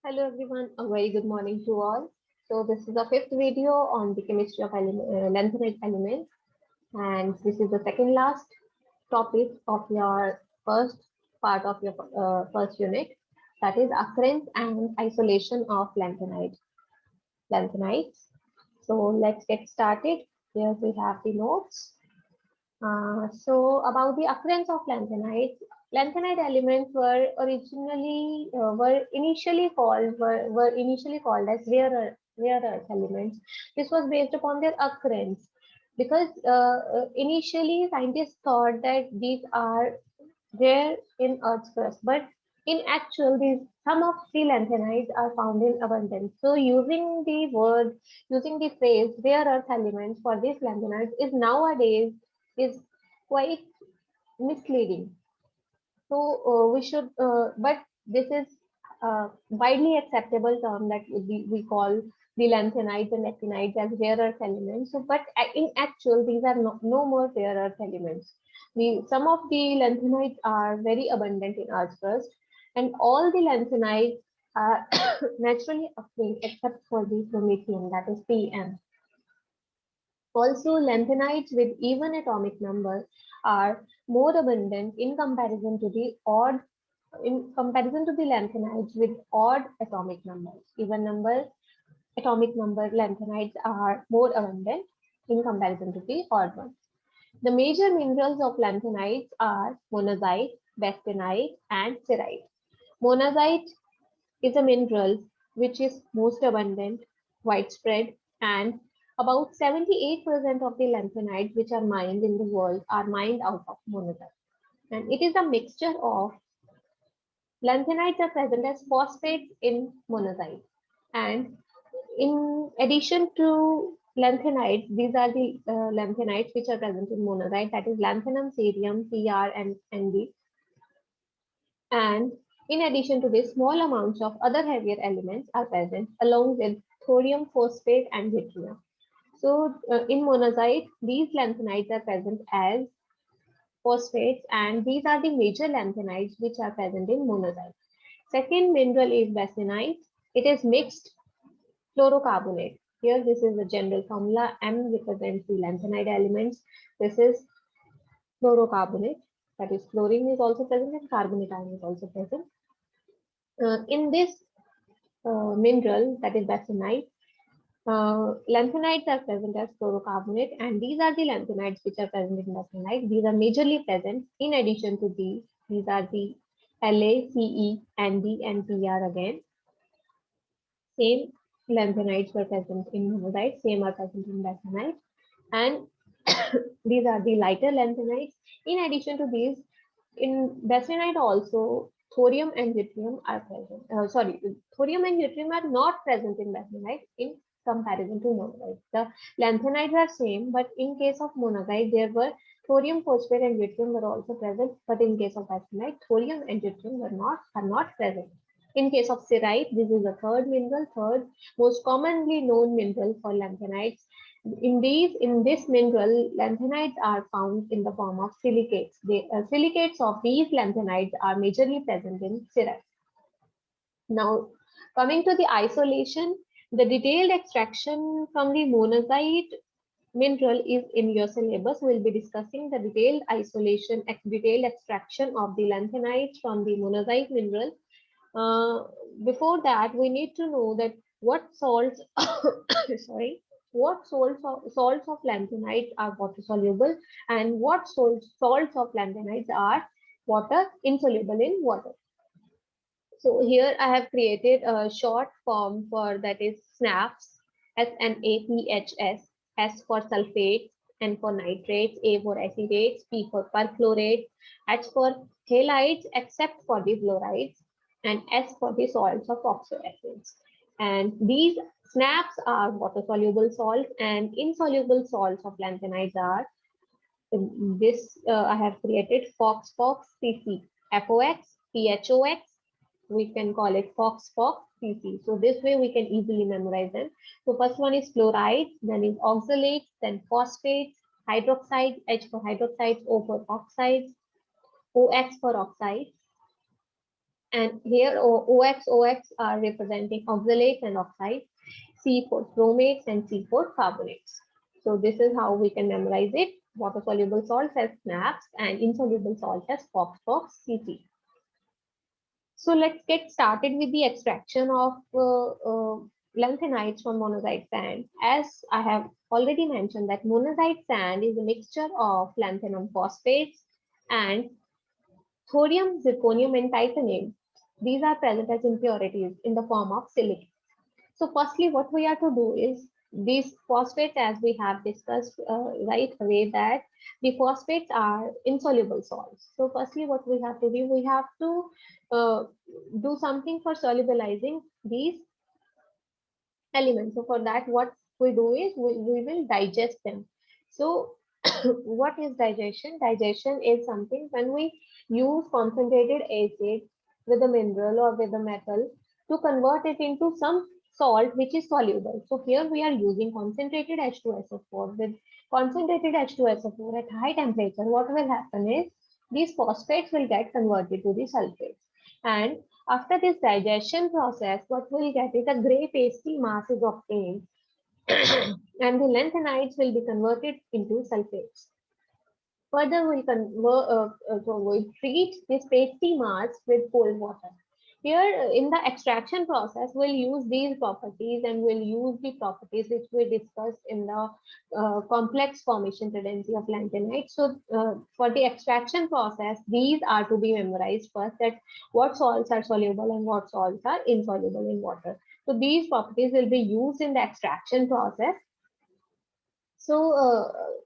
Hello everyone, a very good morning to all. So this is the fifth video on the chemistry of lanthanide elements, and this is the second last topic of your first part of your first unit, that is occurrence and isolation of lanthanides. So let's get started. Here we have the notes. So about the occurrence of lanthanides, lanthanide elements were initially called as rare earth elements. This was based upon their occurrence because initially scientists thought that these are rare in Earth's crust, but in actual, these some of the lanthanides are found in abundance. So using the phrase rare earth elements for these lanthanides is nowadays is quite misleading. So but this is a widely acceptable term that we call the lanthanides and actinides as rare earth elements. So, but in actual, these are no more rare earth elements. Some of the lanthanides are very abundant in Earth's crust, and all the lanthanides are naturally occurring except for the promethium, that is PM. Also, lanthanides with even atomic number are more abundant in comparison to the lanthanides with odd atomic numbers. Even atomic number lanthanides are more abundant in comparison to the odd ones. The major minerals of lanthanides are monazite, bastenite, and cerite. Monazite is a mineral which is most abundant, widespread, and about 78% of the lanthanides which are mined in the world are mined out of monazite. And it is a mixture of lanthanides are present as phosphates in monazite. And in addition to lanthanides, these are the lanthanides which are present in monazite, that is lanthanum, cerium, Pr, and Nd. And in addition to this, small amounts of other heavier elements are present along with thorium, phosphate, and yttrium. So in monazite, these lanthanides are present as phosphates, and these are the major lanthanides which are present in monazite. Second mineral is basenite. It is mixed fluorocarbonate. Here, this is the general formula. M represents the lanthanide elements. This is fluorocarbonate. That is, fluorine is also present and carbonate ion is also present. In this mineral, that is basenite, lanthanides are present as fluorocarbonate, and these are the lanthanides which are present in basenite. These are majorly present. In addition to these are the La, Ce, Nd, and Pr again. Same lanthanides were present in monazite, same are present in basenite, and these are the lighter lanthanides. In addition to these, in basenite also thorium and yttrium are present. Thorium and yttrium are not present in basenite in comparison to monazite. The lanthanides are same, but in case of monazite, there were thorium, phosphate, and yttrium were also present. But in case of basenite, thorium and yttrium are not present. In case of cerite, this is the third most commonly known mineral for lanthanides. In this mineral, lanthanides are found in the form of silicates. Silicates of these lanthanides are majorly present in cerite. Now, coming to the isolation, the detailed extraction from the monazite mineral is in your syllabus. We'll be discussing the detailed extraction of the lanthanides from the monazite mineral. Before that, we need to know that what salts, salts of lanthanides are water soluble, and what salts of lanthanides are water insoluble in water. So here I have created a short form for that is SNAPS, SNAPHS, S for sulfates, N for nitrates, A for acetates, P for perchlorates, H for halides except for the fluorides, and S for the salts of oxoacids. And these SNAPs are water soluble salts, and insoluble salts of lanthanides are I have created FOX, CC, FOX, PHOX. We can call it FOX, CC. So this way we can easily memorize them. So first one is fluorides, then is oxalates, then phosphates, hydroxides, H for hydroxides, O for oxides, OX for oxides. And here OX are representing oxalates and oxides, C for chromates and C for carbonates. So this is how we can memorize it. Water soluble salts as SNAPs and insoluble salt as FOX, CC. So let's get started with the extraction of lanthanides from monazite sand. As I have already mentioned that monazite sand is a mixture of lanthanum phosphates and thorium, zirconium and titanium. These are present as impurities in the form of silicate. So firstly, what we are to do is these phosphates, as we have discussed right away, that the phosphates are insoluble salts. So firstly, what we have to do, we have to do something for solubilizing these elements. So for that, what we do is we will digest them. So what is digestion? Digestion is something when we use concentrated acid with a mineral or with a metal to convert it into some salt which is soluble. So here we are using concentrated H2SO4. With concentrated H2SO4 at high temperature, what will happen is these phosphates will get converted to the sulfates. And after this digestion process, what we'll get is a gray pasty mass is obtained and the lanthanides will be converted into sulfates. Further, we'll treat this pasty mass with cold water. Here in the extraction process, we'll use these properties and we'll use the properties which we discussed in the complex formation tendency of lanthanide. So for the extraction process, these are to be memorized first, that what salts are soluble and what salts are insoluble in water. So these properties will be used in the extraction process. So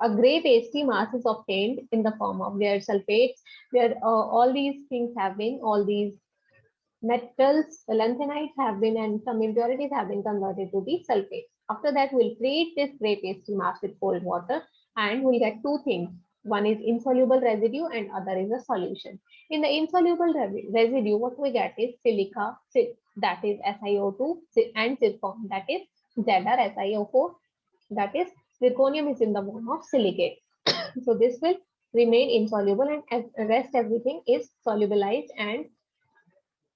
a gray pasty mass is obtained in the form of their sulfates, where all these things have been, all these metals, the lanthanides have been, and some impurities have been converted to the sulfates. After that, we'll treat this gray pasty mass with cold water and we'll get two things. One is insoluble residue and other is a solution. In the insoluble residue, what we get is silica, that is SiO2, and zircon, that is ZrSiO4, that is zirconium is in the form of silicate. So this will remain insoluble and rest everything is solubilized and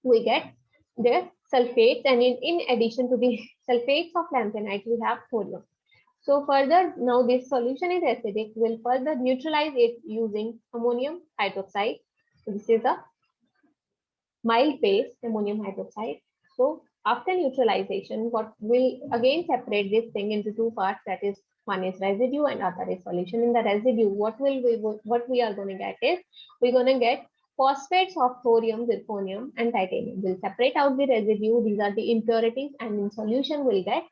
we get the sulfates, and in addition to the sulfates of lanthanide, we have thorium. So further, now this solution is acidic, we'll further neutralize it using ammonium hydroxide. So this is a mild base, ammonium hydroxide. So after neutralization, what will again separate this thing into two parts, that is one is residue and other is solution. In the residue, what we are going to get is we're going to get phosphates of thorium, zirconium and titanium. We'll separate out the residue. These are the impurities, and in solution we'll get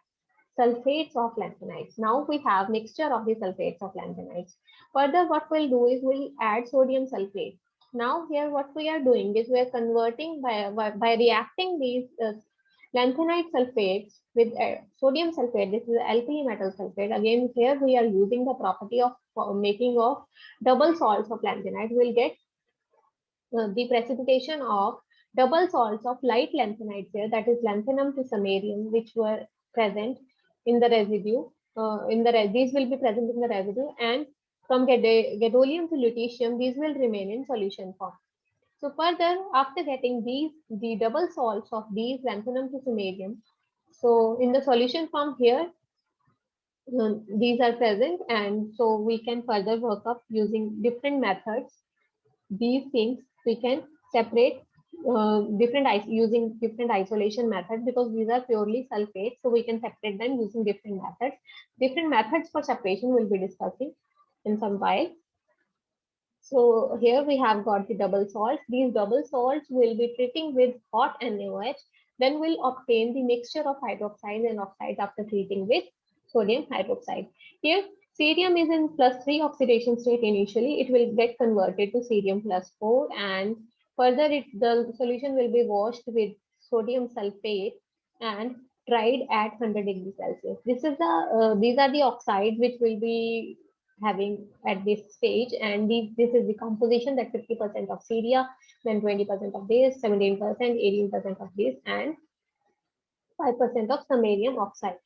sulfates of lanthanides. Now we have mixture of the sulfates of lanthanides. Further, what we'll do is we'll add sodium sulfate. Now here what we are doing is we are converting by reacting these lanthanide sulfates with sodium sulfate. This is alkali metal sulfate. Again, here we are using the property of making of double salts of lanthanide. We'll get the precipitation of double salts of light lanthanides here, that is lanthanum to samarium, which were present in the residue. These will be present in the residue, and from gadolinium to lutetium, these will remain in solution form. So further, after getting the double salts of these lanthanum to samarium, so in the solution form here, these are present, and so we can further work up using different methods. These things we can separate using different isolation methods, because these are purely sulfates, so we can separate them using different methods. Different methods for separation we'll be discussing in some while. So here we have got the double salts. These double salts will be treating with hot NaOH. Then we'll obtain the mixture of hydroxides and oxides after treating with sodium hydroxide. Here cerium is in +3 oxidation state initially. It will get converted to cerium +4, and further the solution will be washed with sodium sulfate and dried at 100 degrees Celsius. These are the oxides which will be having at this stage, and this is the composition, that 50% of ceria, then 20% of this, 17%, 18% of this, and 5% of samarium oxide.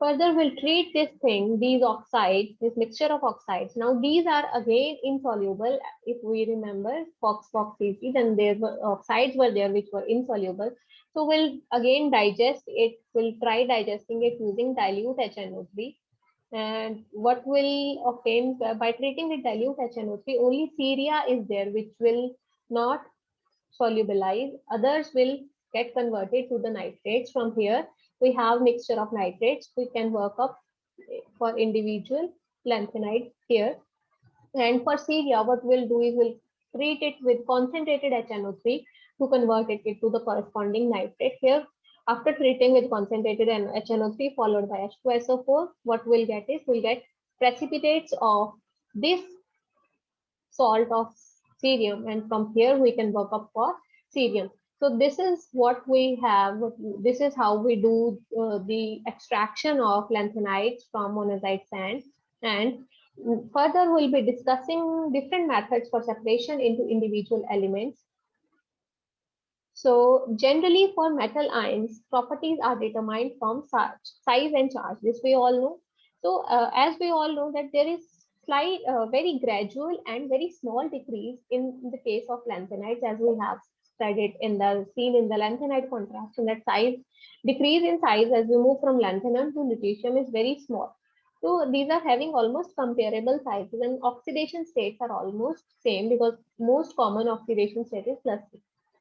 Further, we'll treat this thing, these oxides, this mixture of oxides. Now, these are again insoluble. If we remember FOX, then there were oxides were there which were insoluble. So we'll again digest it. We'll try digesting it using dilute HNO3. And what will obtain by treating with dilute HNO3, only ceria is there which will not solubilize. Others will get converted to the nitrates. From here, we have mixture of nitrates. We can work up for individual lanthanides here. And for ceria, what we'll do is we'll treat it with concentrated HNO3 to convert it into the corresponding nitrate. Here, after treating with concentrated HNO3 followed by H2SO4, what we'll get is we'll get precipitates of this salt of cerium, and from here we can work up for cerium. So this is what we have. This is how we do the extraction of lanthanides from monazite sand. And further, we'll be discussing different methods for separation into individual elements. So generally for metal ions, properties are determined from size and charge. This we all know. So as we all know that there is slight, very gradual and very small decrease in the case of lanthanides, as we have studied in the seen in the lanthanide contraction, that size decrease in size as we move from lanthanum to lutetium is very small. So these are having almost comparable sizes, and oxidation states are almost same because most common oxidation state is +6.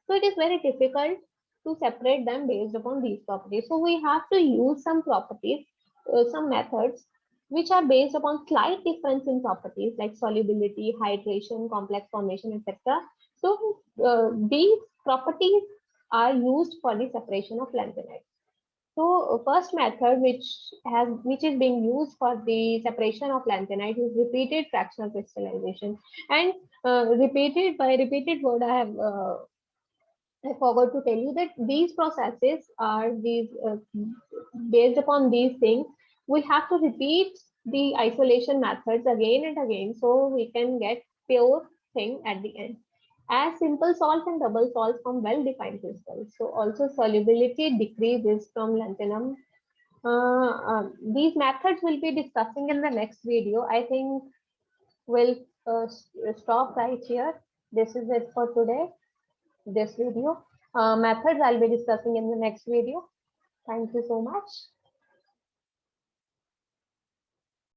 So it is very difficult to separate them based upon these properties. So we have to use some properties, some methods which are based upon slight difference in properties like solubility, hydration, complex formation, etc. So these properties are used for the separation of lanthanides. So first method which is being used for the separation of lanthanide is repeated fractional crystallization. And repeated word I forgot to tell you that these processes are based upon these things. We have to repeat the isolation methods again and again so we can get pure thing at the end. As simple salts and double salts from well-defined crystals. So also solubility decreases from lanthanum. These methods we'll be discussing in the next video. I think we'll stop right here. This is it for today, this video. Methods I'll be discussing in the next video. Thank you so much.